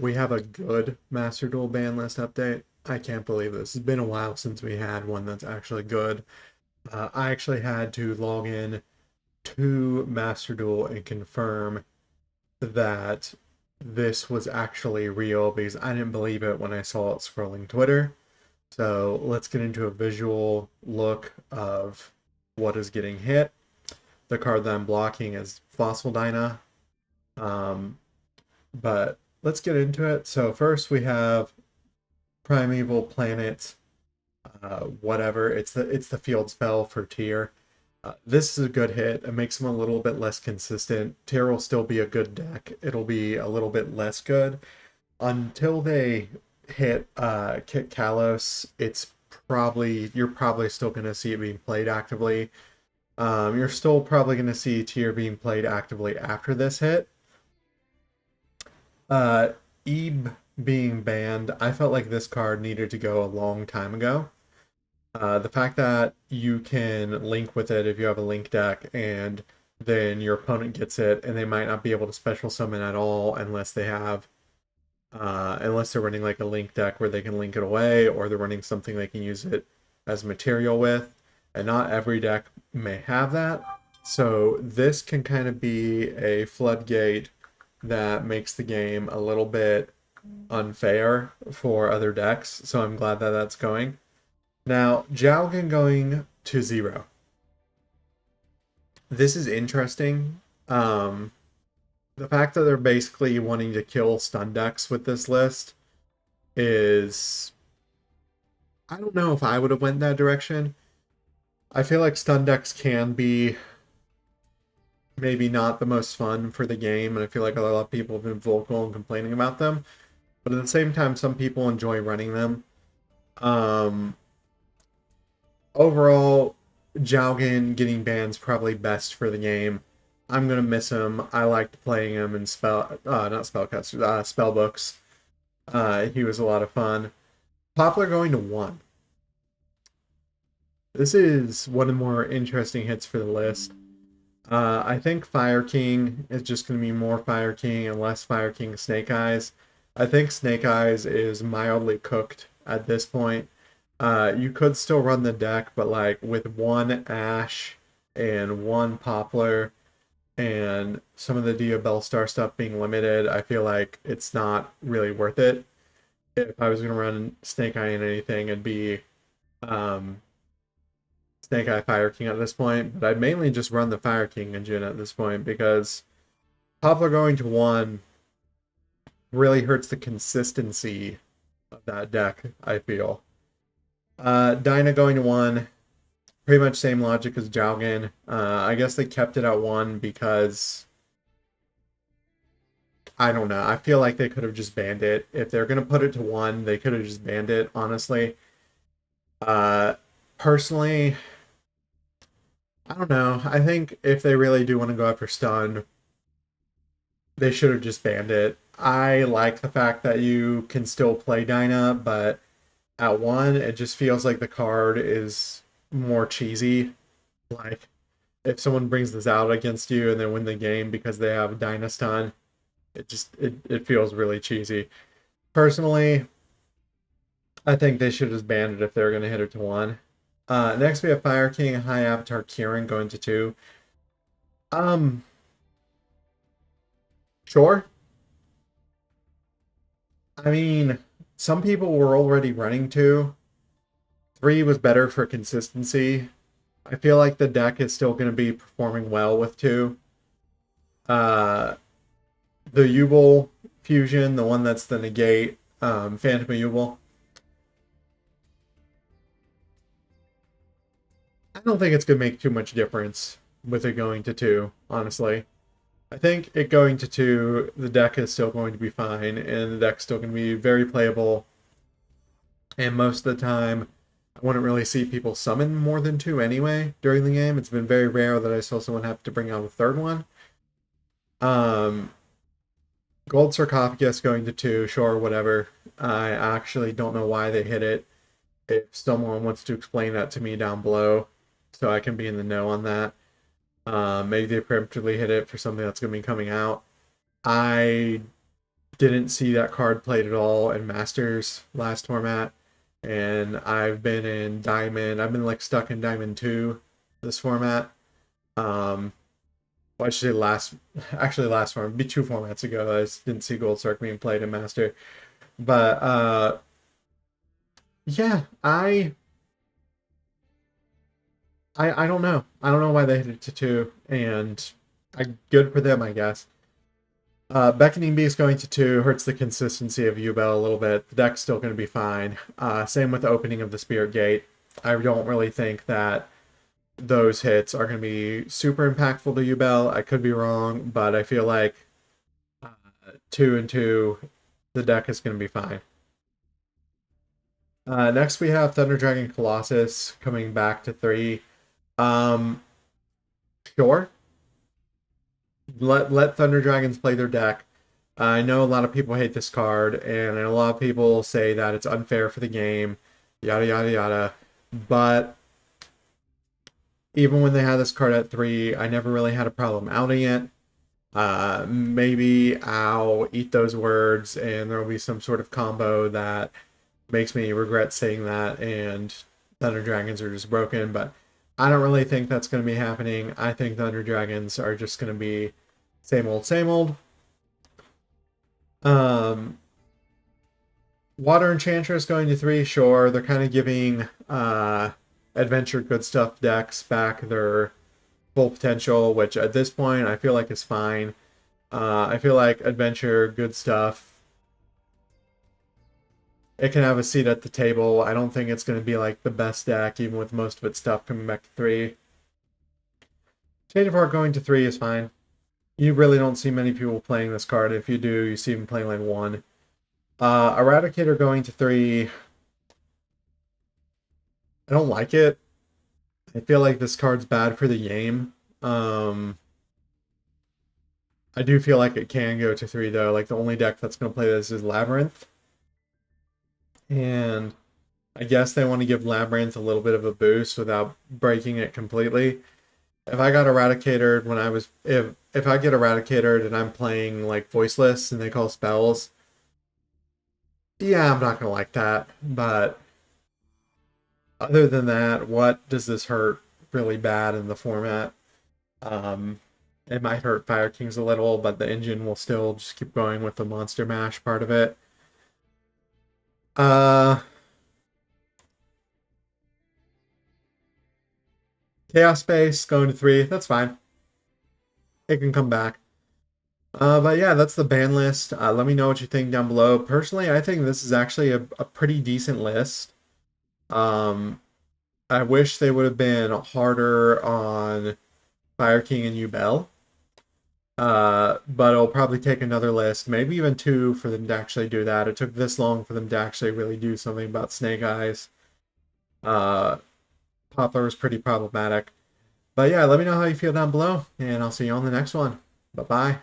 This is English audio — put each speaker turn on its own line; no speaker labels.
We have a good Master Duel ban list update. I can't believe this. It's been a while since we had one that's actually good. I actually had to log in to Master Duel and confirm that this was actually real because I didn't believe it when I saw it scrolling Twitter. So let's get into a visual look of what is getting hit. The card that I'm blocking is Fossil Dyna. Um, but let's get into it. So first we have Primeval Planet, whatever. It's the field spell for Tyr. This is a good hit. It makes them a little bit less consistent. Tyr will still be a good deck. It'll be a little bit less good until they hit Kit Kalos. You're probably still going to see it being played actively. You're still probably going to see Tyr being played actively after this hit. Uh, Ebe being banned, I felt like this card needed to go a long time ago. The fact that you can link with it if you have a link deck and then your opponent gets it and they might not be able to special summon at all unless they're running like a link deck where they can link it away, or they're running something they can use it as material with, and not every deck may have that. So this can kind of be a floodgate that makes the game a little bit unfair for other decks. So I'm glad that that's going. Now, Jowgen going to 0. This is interesting. The fact that they're basically wanting to kill stun decks with this list is, I don't know if I would have went that direction. I feel like stun decks can be maybe not the most fun for the game, and I feel like a lot of people have been vocal and complaining about them. But at the same time, some people enjoy running them. Um, Overall, Jowgen getting banned is probably best for the game. I'm gonna miss him. I liked playing him in not spellcasters, spell books. He was a lot of fun. Poplar going to 1. This is one of the more interesting hits for the list. I think Fire King is just going to be more Fire King and less Fire King Snake Eyes. I think Snake Eyes is mildly cooked at this point. You could still run the deck, but like with one Ash and one Poplar and some of the Dia Bellstar stuff being limited, I feel like it's not really worth it. If I was going to run Snake Eye in anything, it'd be um, Snake Eye Fire King at this point, but I'd mainly just run the Fire King engine at this point because Poplar going to 1 really hurts the consistency of that deck, I feel. Dyna going to 1, pretty much same logic as Jowgen. I guess they kept it at 1 because I don't know. I feel like they could have just banned it. If they're gonna put it to 1, they could have just banned it, honestly. Uh, Personally, I don't know. I think if they really do want to go after stun, they should have just banned it. I like the fact that you can still play Dyna, but at 1, it just feels like the card is more cheesy. Like, if someone brings this out against you and they win the game because they have Dyna stun, it feels really cheesy. Personally, I think they should have just banned it if they're going to hit it to 1. Next, we have Fire King, High Avatar Kieran going to 2. Um, sure. I mean, some people were already running 2. 3 was better for consistency. I feel like the deck is still going to be performing well with 2. Uh, the Yubel fusion, the one that's the negate, Phantom Yubel. I don't think it's going to make too much difference with it going to 2, honestly. I think it going to 2, the deck is still going to be fine, and the deck's still going to be very playable. And most of the time, I wouldn't really see people summon more than 2 anyway during the game. It's been very rare that I saw someone have to bring out a third one. Um, Gold Sarcophagus going to 2, sure, whatever. I actually don't know why they hit it. If someone wants to explain that to me down below, so I can be in the know on that. Maybe they preemptively hit it for something that's going to be coming out. I didn't see that card played at all in Masters last format, and I've been in Diamond. I've been like stuck in Diamond 2 this format. Well, I should say last format, be 2 formats ago. I just didn't see Gold Circ being played in Master. But yeah, I don't know. I don't know why they hit it to 2, and good for them, I guess. Beckoning Beast going to 2 hurts the consistency of Ubel a little bit. The deck's still going to be fine. Same with the opening of the Spirit Gate. I don't really think that those hits are going to be super impactful to Ubel. I could be wrong, but I feel like 2 and 2, the deck is going to be fine. Next we have Thunder Dragon Colossus coming back to 3. Sure. Let Thunder Dragons play their deck. I know a lot of people hate this card, and a lot of people say that it's unfair for the game, yada yada yada. But even when they had this card at 3, I never really had a problem outing it. Maybe I'll eat those words, and there will be some sort of combo that makes me regret saying that, and Thunder Dragons are just broken. But I don't really think that's going to be happening. I think Thunder Dragons are just going to be same old, same old. Water Enchantress going to 3, sure. They're kind of giving Adventure Good Stuff decks back their full potential, which at this point I feel like is fine. I feel like Adventure Good Stuff, it can have a seat at the table. I don't think it's going to be like the best deck, even with most of its stuff coming back to 3. Shade of Heart going to 3 is fine. You really don't see many people playing this card. If you do, you see them playing like 1. Eradicator going to 3. I don't like it. I feel like this card's bad for the game. I do feel like it can go to 3 though. Like the only deck that's going to play this is Labyrinth. And I guess they want to give Labyrinth a little bit of a boost without breaking it completely. If I got Eradicated when I was if I get Eradicated and I'm playing like Voiceless and they call spells, yeah, I'm not gonna like that. But other than that, what does this hurt really bad in the format? It might hurt Fire Kings a little, but the engine will still just keep going with the Monster Mash part of it. Chaos Space going to 3, that's fine. It can come back. But yeah, that's the ban list. Let me know what you think down below. Personally, I think this is actually a pretty decent list. I wish they would have been harder on Fire King and Ubel. But it'll probably take another list, maybe even 2 for them to actually do that. It took this long for them to actually really do something about Snake Eyes. Poplar is pretty problematic. But yeah, let me know how you feel down below, and I'll see you on the next one. Bye-bye.